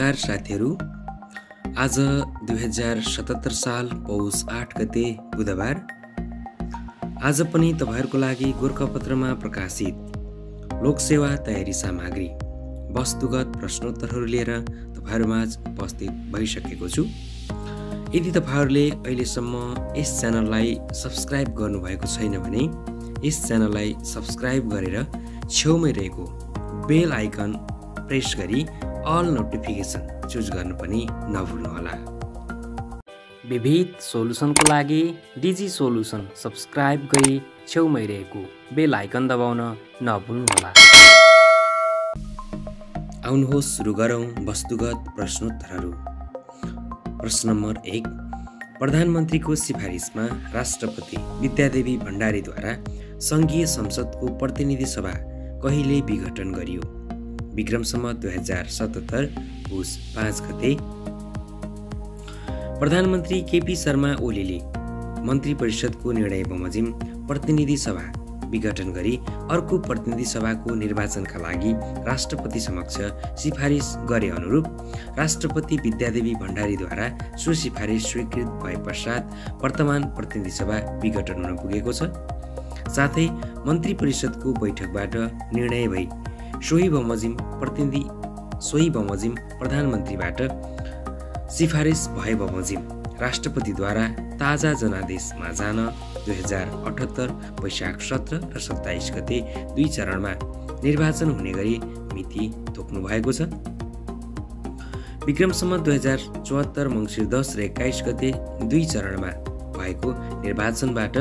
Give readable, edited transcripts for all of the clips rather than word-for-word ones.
नमस्कार साथीहरू। आज 2077 साल पौष 8 गते बुधबार। आज पनि तपाईहरुको लागि गोरखापत्रमा प्रकाशित लोकसेवा तयारी सामग्री वस्तुगत प्रश्नोत्तरहरू लिएर तपाईहरुमाझ उपस्थित भइसकेको छु। यदि तपाईहरुले अहिलेसम्म यस च्यानललाई सब्स्क्राइब गर्नुभएको छैन भने यस च्यानललाई सब्स्क्राइब गरेर छेउमै रहेको बेल आइकन प्रेस गरी अल नोटिफिकेसन चुज गर्नु पनि नभुल्नुहोला। विविध सोलुसनको लागि डिजी सोलुसन सब्स्क्राइब गरी छेउमै रहेको बेल आइकन दबाउन नभुल्नुहोला। आउनुहोस् सुरु गरौँ वस्तुगत प्रश्नोत्तरहरू। प्रश्न नम्बर 1। प्रधानमन्त्रीको सिफारिसमा राष्ट्रपति विद्यादेवी भण्डारीद्वारा संघीय संसदको प्रतिनिधि सभा कहिले विघटन गरियो? विक्रम सम्वत 2077 पुष 5 गते। प्रधानमन्त्री केपी शर्मा ओलीले मन्त्री परिषदको निर्णय बमोजिम प्रतिनिधि सभा विघटन गरी अर्को प्रतिनिधि सभाको निर्वाचनका लागि राष्ट्रपति समक्ष सिफारिस गरे अनुरूप राष्ट्रपति विद्यादेवी भण्डारीद्वारा सो सिफारिस स्वीकृत भए पश्चात वर्तमान प्रतिनिधि सभा विघटन हुन पुगेको छ। साथै मन्त्री परिषदको बैठकबाट निर्णय भई सोही बमोजिम प्रधानमन्त्रीबाट सिफारिस भए बमोजिम राष्ट्रपतिद्वारा ताजा जनादेशमा जान 2078 वैशाख 17 र 27 गते 2 चरणमा निर्वाचन हुने गरी मिति तोक्नु भएको छ। विक्रम सम्वत 2074 मङ्सिर 10 र 21 गते 2 चरणमा भएको निर्वाचनबाट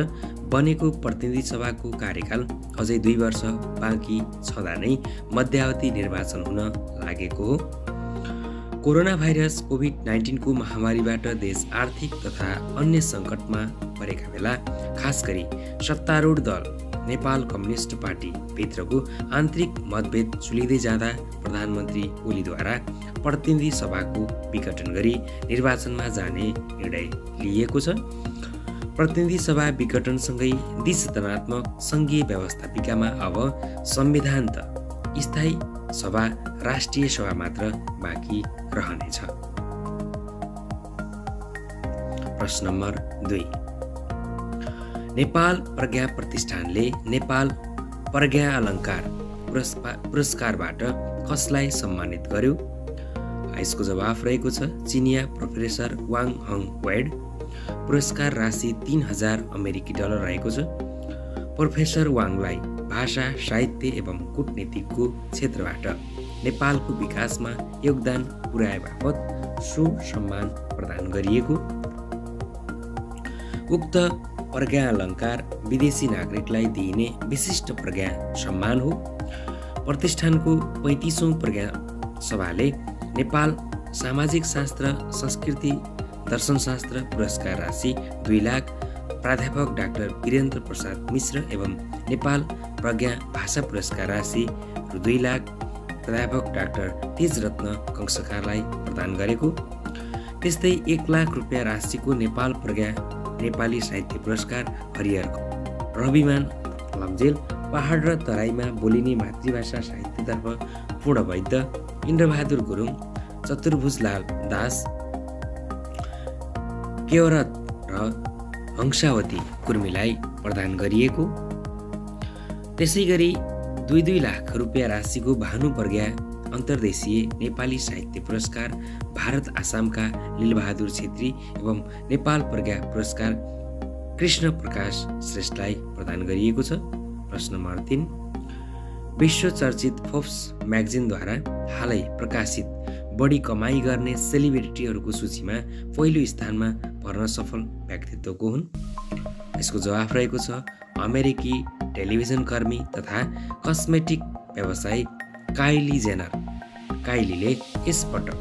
बनेको प्रतिनिधि सभाको कार्यकाल अझै 2 वर्ष बाँकी छँदा नै मध्यावधि निर्वाचन हुन लागेको हो। कोरोना भाइरस कोभिड-19 को महामारीबाट देश आर्थिक तथा अन्य सङ्कटमा परेका बेला खास गरी सत्तारूढ दल नेपाल कम्युनिस्ट पार्टी भित्रको आन्तरिक मतभेद चुलिँदै जाँदा प्रधानमन्त्री ओलीद्वारा प्रतिनिधि सभाको विघटन गरी निर्वाचनमा जाने निर्णय लिएको छ। प्रतिनिधि सभा विघटनसँगै द्विसदनात्मक सङ्घीय व्यवस्थापिकामा अब संविधान त स्थायी सभा राष्ट्रिय सभा मात्र बाँकी रहनेछ। प्रश्न नम्बर 2। नेपाल प्रज्ञा प्रतिष्ठानले नेपाल प्रज्ञा अलङ्कार पुरस्कारबाट कसलाई सम्मानित गर्यो? यसको जवाफ रहेको छ चिनिया प्रोफेसर वाङ हङ वेड। पुरस्कार राशि 3000 अमेरिकी डलर रहेको छ। प्रोफेसर वाङलाई भाषा साहित्य एवं कूटनीतिको क्षेत्रबाट नेपालको विकासमा योगदान पुर्याए बापत सो सम्मान प्रदान गरिएको। उक्त प्रज्ञा अलङ्कार विदेशी नागरिकलाई दिइने विशिष्ट प्रज्ञा सम्मान हो। प्रतिष्ठानको 35औं प्रज्ञा सभाले नेपाल सामाजिक शास्त्र संस्कृति दर्शनशास्त्र पुरस्कार राशि 2 लाख प्राध्यापक डाक्टर वीरेन्द्र प्रसाद मिश्र एवं नेपाल प्रज्ञा भाषा पुरस्कार राशि 2 लाख प्राध्यापक डाक्टर तेजरत्न कंसकारलाई प्रदान गरेको। त्यस्तै 1 लाख रुपियाँ राशिको नेपाल प्रज्ञा नेपाली साहित्य पुरस्कार हरिहर रविमान लम्जेल पहाड र तराईमा बोलिने मातृभाषा साहित्यतर्फ पूर्ण वैद्य इन्द्रबहादुर गुरुङ चतुर्भुजलाल दास केवरत र हंसावती कुर्मीलाई प्रदान गरिएको। त्यसै गरी 2 लाख रुपियाँ राशिको भानु प्रज्ञा अन्तर्देशीय नेपाली साहित्य पुरस्कार भारत आसामका लीलबहादुर छेत्री एवं नेपाल प्रज्ञा पुरस्कार कृष्ण प्रकाश श्रेष्ठलाई प्रदान गरिएको छ। प्रश्न नम्बर 3। विश्व चर्चित फोर्ब्स म्यागजिनद्वारा हालै प्रकाशित बढी कमाई गर्ने सेलिब्रिटीहरूको सूचीमा पहिलो स्थानमा पर्न सफल व्यक्तित्व को हुन्? यसको जवाफ रहेको छ अमेरिकी टेलिभिजन कर्मी तथा कस्मेटिक व्यवसायी काइली जेनर। काइलीले यसपटक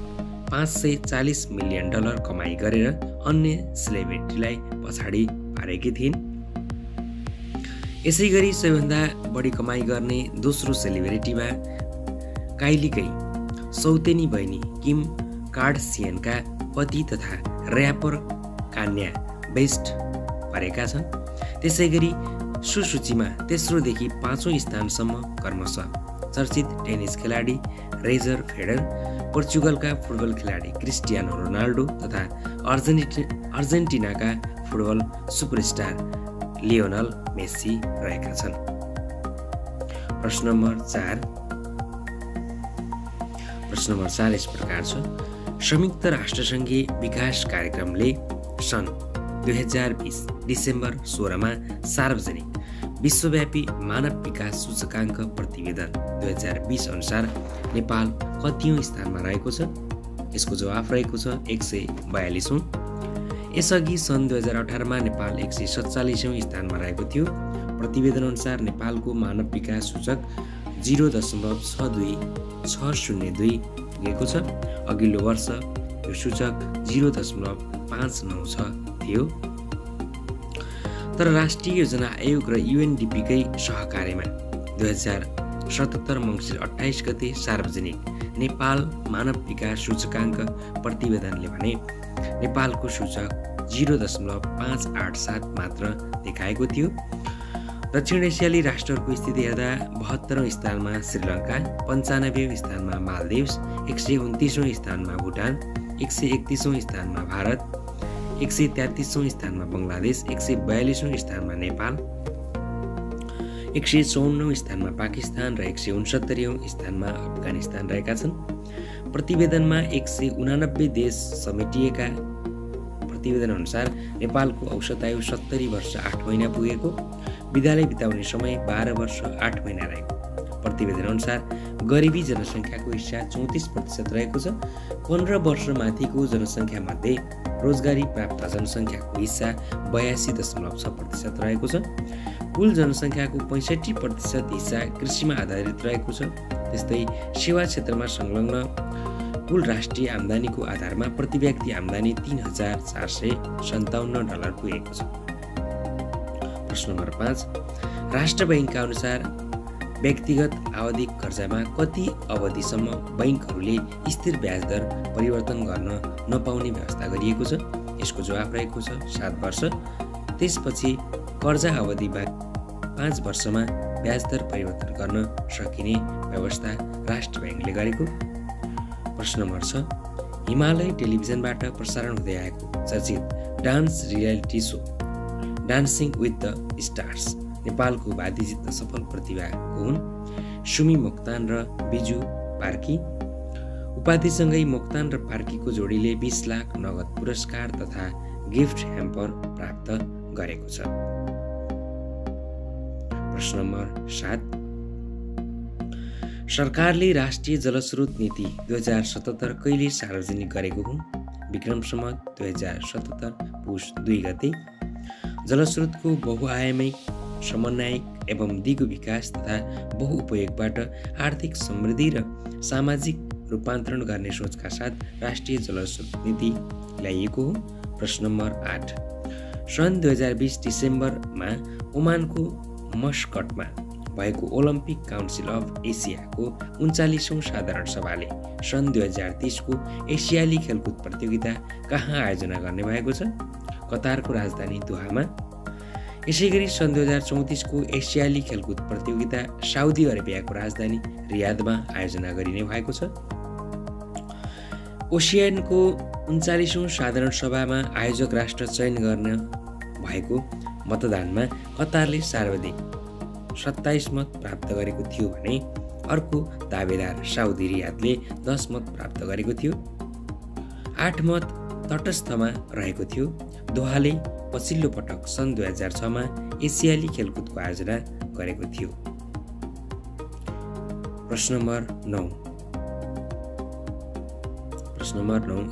$540 मिलियन कमाई गरेर अन्य सेलिब्रिटीलाई पछाडि पारेकी थिइन्। यसै गरी सबैभन्दा बढी कमाई गर्ने दोस्रो सेलिब्रिटीमा काइलीकै सौतेनी बहिनी किम कार्डसियनका पति तथा र्यापर कान्या वेस्ट परेका छन्। त्यसै गरी सुसूचीमा तेस्रोदेखि 5औं स्थानसम्म क्रमशः चर्चित टेनिस खेलाडी रोजर फेडरर, पोर्चुगलका फुटबल खेलाडी क्रिस्टियानो रोनाल्डो तथा अर्जेन्टिनाका फुटबल सुपरस्टार लियोनल मेस्सी रहेका छन्। प्रश्न नम्बर 4 यस प्रकार छ। संयुक्त राष्ट्रसङ्घीय विकास कार्यक्रमले सन् 2020 डिसेम्बर 16 मा सार्वजनिक विश्वव्यापी मानव विकास सूचकाङ्क प्रतिवेदन 2020 अनुसार नेपाल कतिौं स्थानमा रहेको छ? यसको जवाफ रहेको छ 142औं। यसअघि सन् 2018 मा नेपाल 147औं स्थानमा रहेको थियो। प्रतिवेदन अनुसार नेपालको मानव विकास सूचक 0.62602 पुगेको छ। अघिल्लो वर्ष यो सूचक 0.59 थियो। तर राष्ट्रिय योजना आयोग र UNDP-कै सहकार्यमा 2077 मङ्सिर 28 गते सार्वजनिक नेपाल मानव विकास सूचकाङ्क प्रतिवेदनले भने नेपालको सूचक 0.587 मात्र देखाएको थियो। दक्षिण एसियाली राष्ट्रहरूको स्थिति हेर्दा 72औं स्थानमा श्रीलङ्का, 95औं स्थानमा मालदिभ्स, 129औं स्थानमा भुटान, 131औं स्थानमा भारत, 133औं स्थानमा बङ्गलादेश, 142औं स्थानमा नेपाल, 154औं स्थानमा पाकिस्तान र 169औं स्थानमा अफगानिस्तान रहेका छन्। प्रतिवेदनमा 189 देश समेटिएका प्रतिवेदन अनुसार नेपालको औसत आयु 70 वर्ष 8 महिना पुगेको, विद्यालय बिताउने समय 12 वर्ष 8 महिना रहेको। प्रतिवेदन अनुसार गरिबी जनसङ्ख्याको हिस्सा 34% रहेको छ। 15 वर्ष माथिको जनसङ्ख्या मध्ये रोजगारी प्राप्त जनसङ्ख्याको हिस्सा 82.6% रहेको छ। कुल जनसङ्ख्याको 65% हिस्सा कृषिमा आधारित रहेको छ। त्यस्तै सेवा क्षेत्रमा संलग्न कुल राष्ट्रिय आम्दानीको आधारमा प्रति व्यक्ति आम्दानी $3,457 पुगेको छ। प्रश्न नम्बर 5 राष्ट्र बैंकका अनुसार व्यक्तिगत आवधिक कर्जामा कति अवधिसम्म बैंकहरूले स्थिर ब्याज दर परिवर्तन गर्न नपाउने व्यवस्था गरिएको छ? यसको जवाफ रहेको छ 7 वर्ष। त्यसपछि कर्जा अवधि 5 वर्षमा ब्याज दर परिवर्तन गर्न सकिने व्यवस्था राष्ट्र बैंकले गरेको। प्रश्न नम्बर 6 हिमालय टेलिभिजनबाट प्रसारण हुँदै आएको चर्चित dance reality so dancing with the stars नेपालको बाधी जित्न सफल प्रतिभा को हुन्? सुमी मोक्तान र बिजु पार्की। उपाधिसँगै मोक्तान र पार्कीको जोडीले 20 लाख नगद पुरस्कार तथा गिफ्ट ह्याम्पर प्राप्त गरेको छ। प्रश्न नम्बर 7 सरकारले राष्ट्रिय जलस्रोत नीति 2077 कहिले सार्वजनिक गरेको हुन्? विक्रम सम्वत 2077 पुष 2 गते। जलस्रोतको बहुआयामिक समन्वयिक एवं दिगो विकास तथा बहुउपयोगबाट आर्थिक समृद्धि र सामाजिक रूपान्तरण गर्ने सोचका साथ राष्ट्रिय जलस्रोत नीति ल्याइएको हो। प्रश्न नम्बर 8 सन् 2020 डिसेम्बरमा ओमानको मस्कटमा भएको ओलम्पिक काउन्सिल अफ एसियाको 39औं साधारण सभाले सन् 2030 को एसियाली खेलकुद प्रतियोगिता कहाँ आयोजना गर्ने भएको छ? कतारको राजधानी दोहामा। यसैगरी सन् 2034 को एसियाली खेलकुद प्रतियोगिता साउदी अरेबियाको राजधानी रियादमा आयोजना गरिने भएको छ। ओसियानको 39औं साधारण सभामा आयोजक राष्ट्र चयन गर्न भएको मतदानमा कतारले सर्वाधिक 27 मत प्राप्त गरेको थियो भने अर्को दावेदार साउदी रियादले 10 मत प्राप्त गरेको थियो। 8 मत तटस्थमा रहेको थियो। दोहाले पछिल्लो पटक सन् 2006 मा एसियाली खेलकुदको आयोजना गरेको थियो। प्रश्न नम्बर 9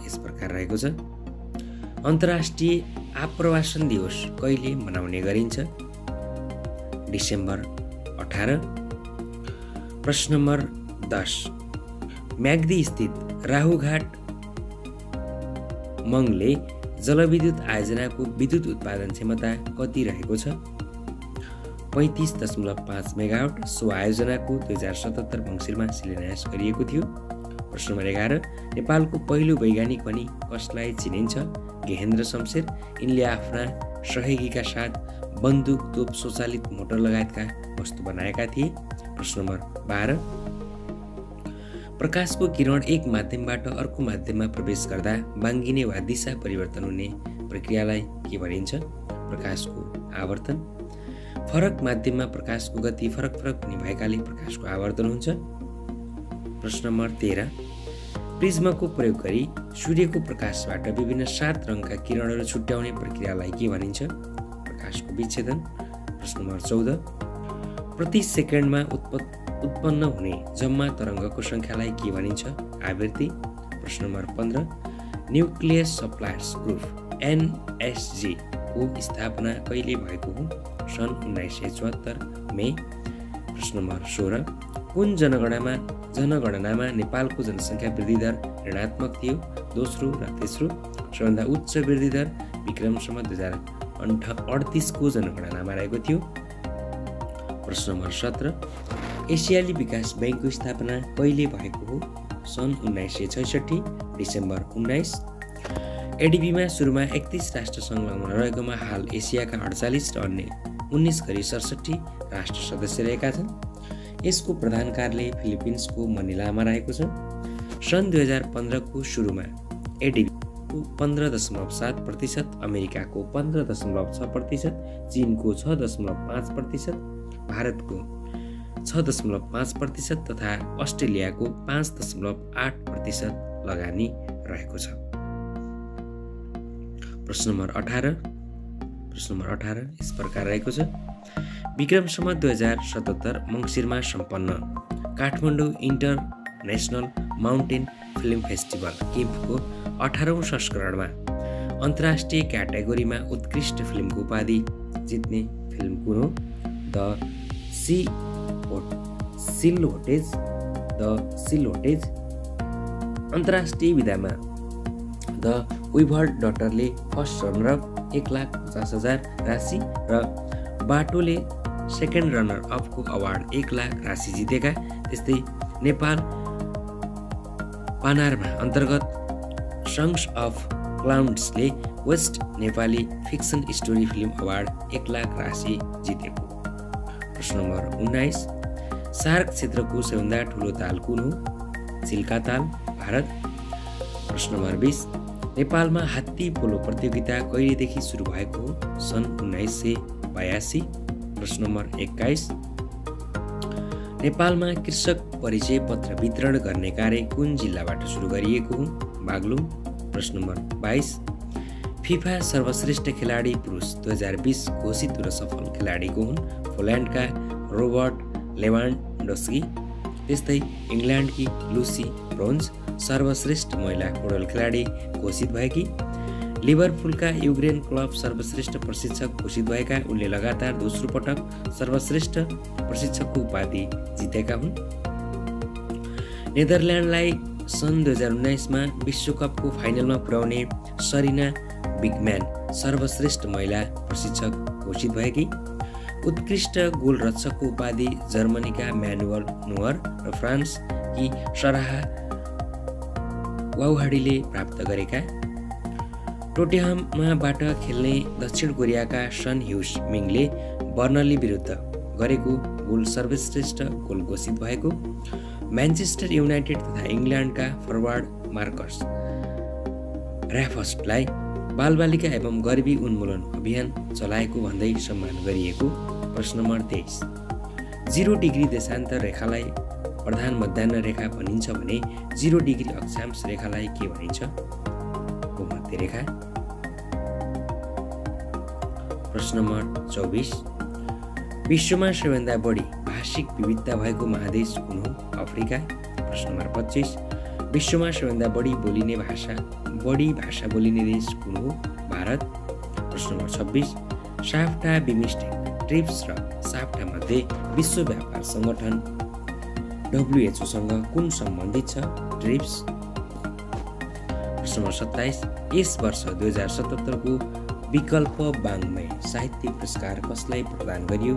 यस प्रकार रहेको छ। अन्तर्राष्ट्रिय आप्रवासन दिवस कहिले मनाउने गरिन्छ? डिसेम्बर 18। प्रश्न नम्बर 10 म्याग्दी स्थित राहुघाट मङले जलविद्युत आयोजनाको विद्युत उत्पादन क्षमता कति रहेको छ? 35.5 मेगावाट। सो आयोजनाको 2077 मङ्सिरमा शिलान्यास गरिएको थियो। प्रश्न नम्बर 11 नेपालको पहिलो वैज्ञानिक भनी कसलाई चिनिन्छ? गेहेन्द्र शमशेर। यिनले आफ्ना सहयोगीका साथ बन्दुक, तोप, स्वचालित मोटर लगायतका वस्तु बनाएका थिए। प्रश्न नम्बर 12 प्रकाशको किरण एक माध्यमबाट अर्को माध्यममा प्रवेश गर्दा बाङ्गिने वा दिशा परिवर्तन हुने प्रक्रियालाई के भनिन्छ? प्रकाशको आवर्तन। फरक माध्यममा प्रकाशको गति फरक हुने भएकाले प्रकाशको आवर्तन हुन्छ। प्रश्न नम्बर 13, प्रिज्मको प्रयोग गरी सूर्यको प्रकाशबाट विभिन्न 7 रङका किरणहरू छुट्याउने प्रक्रियालाई के भनिन्छ? प्रकाशको विच्छेदन। प्रश्न नम्बर 14, प्रति सेकेन्डमा उत्पन्न हुने जम्मा तरङ्गको सङ्ख्यालाई के भनिन्छ? आवृत्ति। प्रश्न number 15, nucleus suppliers group NSG को स्थापना कहिले भएको हो? सन् 1974 मे। प्रश्न नम्बर 16, कुन जनगणनामा नेपालको जनसङ्ख्या वृद्धि दर ऋणात्मक थियो? दोस्रो र तेस्रो। सबभन्दा उच्च वृद्धि दर विक्रमसम्म 2038 को जनगणनामा रहेको थियो। प्रश्न नम्बर 17, एसियाली विकास बैङ्कको स्थापना कहिले भएको हो? सन् 1966 डिसेम्बर 19। एडिबीमा सुरुमा 31 राष्ट्र संलग्न रहेकोमा हाल एसियाका 48 र अन्य 19 गरी 67 राष्ट्र सदस्य रहेका छन्। यसको प्रधान कार्यालय फिलिपिन्सको मनिलामा रहेको छ। सन् 2015 को सुरुमा एडिबीको 15.7%, अमेरिकाको 15.6%, चीनको 6.5%, भारतको 6.5% तथा अस्ट्रेलियाको 5.8% लगानी रहेको छ। प्रश्न नम्बर 18 यस प्रकार रहेको छ। विक्रमसम्म 2077 मङ्सिरमा सम्पन्न Kathmandu international mountain film festival केम्पको 18औं संस्करणमा अन्तर्राष्ट्रिय क्याटेगोरीमा उत्कृष्ट फिल्मको उपाधि जित्ने फिल्म कुन हो? The silhouettes. अन्तर्राष्ट्रिय विधामा द विभर डटरले फर्स्ट रनर-अप 1,50,000 राशि र बाटोले सेकेन्ड रनर-अपको अवार्ड 1 लाख राशि जितेका। त्यस्तै नेपाल पानारमा अन्तर्गत सङ्ग्स अफ क्लाउड्सले best Nepali fiction story film award 1 lakh राशि जितेको। प्रश्न नम्बर 19, सार्क क्षेत्रको सबैभन्दा ठुलो ताल कुन हो? चिल्का ताल, भारत। प्रश्न नम्बर 20, नेपालमा हात्ती पोलो प्रतियोगिता कहिलेदेखि सुरु भएको हो? सन् 1982। प्रश्न नम्बर 21, नेपालमा कृषक परिचय पत्र वितरण गर्ने कार्य कुन जिल्लाबाट सुरु गरिएको हो? बागलुङ। प्रश्न नम्बर 22, फिफा सर्वश्रेष्ठ खेलाडी पुरुष 2020 घोषित र सफल खेलाडी को हुन्? पोल्यान्डका रोबर्ट लेवान्डोस्की। त्यस्तै इङ्ल्यान्डकी लुसी ब्रोन्ज सर्वश्रेष्ठ महिला फुटबल खेलाडी घोषित भएकी। लिभरपुलका युक्रेन क्लब सर्वश्रेष्ठ प्रशिक्षक घोषित भएका उनले लगातार दोस्रो पटक सर्वश्रेष्ठ प्रशिक्षकको उपाधि जितेका हुन्। नेदरल्यान्डलाई सन् 2019 मा विश्वकपको फाइनलमा पुर्याउने सरिना बिगम्यान सर्वश्रेष्ठ महिला प्रशिक्षक घोषित भएकी। उत्कृष्ट गोलरक्षकको उपाधि जर्मनीका म्यानुअल नोयर र फ्रान्सकी सराहा वाउहाडीले प्राप्त गरेका। टोटेनहामबाट खेल्ने दक्षिण कोरियाका सन ह्युस मिङले बर्नली विरुद्ध गरेको गोल सर्वश्रेष्ठ गोल घोषित भएको। म्यान्चेस्टर युनाइटेड तथा इङ्ल्यान्डका फरवार्ड मार्कस र्याफस्टलाई बालबालिका एवं गरिबी उन्मूलन अभियान चलाएको भन्दै सम्मान गरिएको। प्रश्न नम्बर 23, 0 डिग्री देशान्तर रेखालाई प्रधान मध्याह्न रेखा भनिन्छ भने 0 डिग्री अक्षांश रेखालाई के भनिन्छ? भूमध्य रेखा। प्रश्न नम्बर 24, विश्वमा सबैभन्दा बढी भाषिक विविधता भएको महादेश कुन हो? अफ्रिका। प्रश्न नम्बर 25, विश्वमा सबैभन्दा बढी भाषा बोलिने देश कुन हो? भारत। प्रश्न नम्बर 26, साफ्टा, बिमस्टेक, ट्रिप्स र साफ्टा मध्ये विश्व व्यापार सङ्गठन WHO सँग कुन सम्बन्धित छ? ट्रिप्स। प्रश्न नम्बर 27, यस वर्ष 2077 को विकल्प वाङ्मय साहित्य पुरस्कार कसलाई प्रदान गरियो?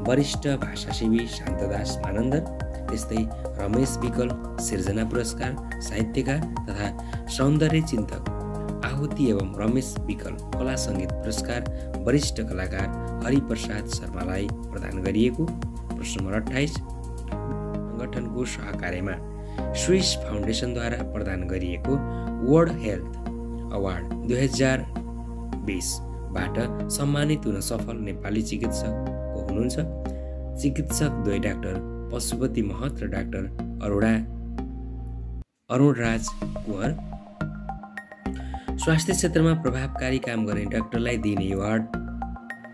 वरिष्ठ भाषासेवी शान्तदास मानन्दर। त्यस्तै रमेश विकल सिर्जना पुरस्कार साहित्यकार तथा सौन्दर्य चिन्तक आहुति एवं रमेश विकल कला सङ्गीत पुरस्कार वरिष्ठ कलाकार हरिप्रसाद शर्मालाई प्रदान गरिएको। प्रश्न नम्बर 28, सङ्गठनको सहकार्यमा स्विस फाउन्डेसनद्वारा प्रदान गरिएको वर्ल्ड हेल्थ अवार्ड 2020बाट सम्मानित हुन सफल नेपाली चिकित्सक को हुनुहुन्छ? चिकित्सक द्वय डाक्टर पशुपति महत र डाक्टर अरुणराज कुँवर। स्वास्थ्य क्षेत्रमा प्रभावकारी काम गर्ने डाक्टरलाई दिइने अवार्ड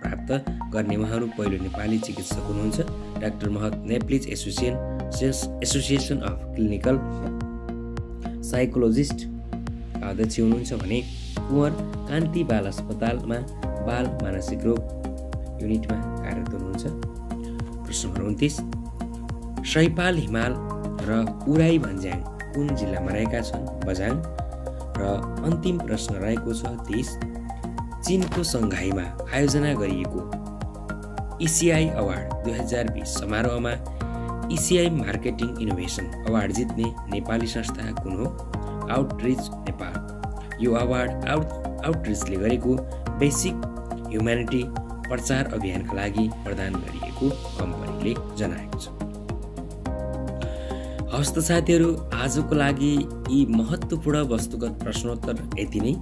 प्राप्त गर्ने उहाँहरू पहिलो नेपाली चिकित्सक हुनुहुन्छ। डाक्टर महत Nepalese association of clinical psychologist अध्यक्ष हुनुहुन्छ भने कुँवर कान्ति बाल अस्पतालमा बाल मानसिक रोग युनिटमा कार्यरत हुनुहुन्छ। प्रश्न नम्बर 29, शैपाल हिमाल र उराई भन्ज्याङ कुन जिल्लामा रहेका छन्? बझाङ। र अन्तिम प्रश्न रहेको छ 30, चीनको सङ्घाईमा आयोजना गरिएको इसिआई अवार्ड 2020 समारोहमा इसिआई मार्केटिङ इनोभेसन अवार्ड जित्ने नेपाली संस्था कुन हो? आउटरिच नेपाल। यो अवार्ड आउटरिचले गरेको बेसिक ह्युम्यानिटी प्रचार अभियानका लागि प्रदान गरिएको कम्पनीले जनाएको छ। हस्त साथीहरू, आजको लागि यी महत्त्वपूर्ण वस्तुगत प्रश्नोत्तर यति नै।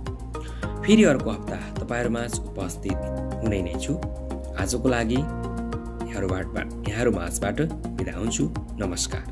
फेरि अर्को हप्ता तपाईँहरूमाझ उपस्थित हुने नै छु। आजको लागि यहाँहरू माझबाट बिदा हुन्छु। नमस्कार।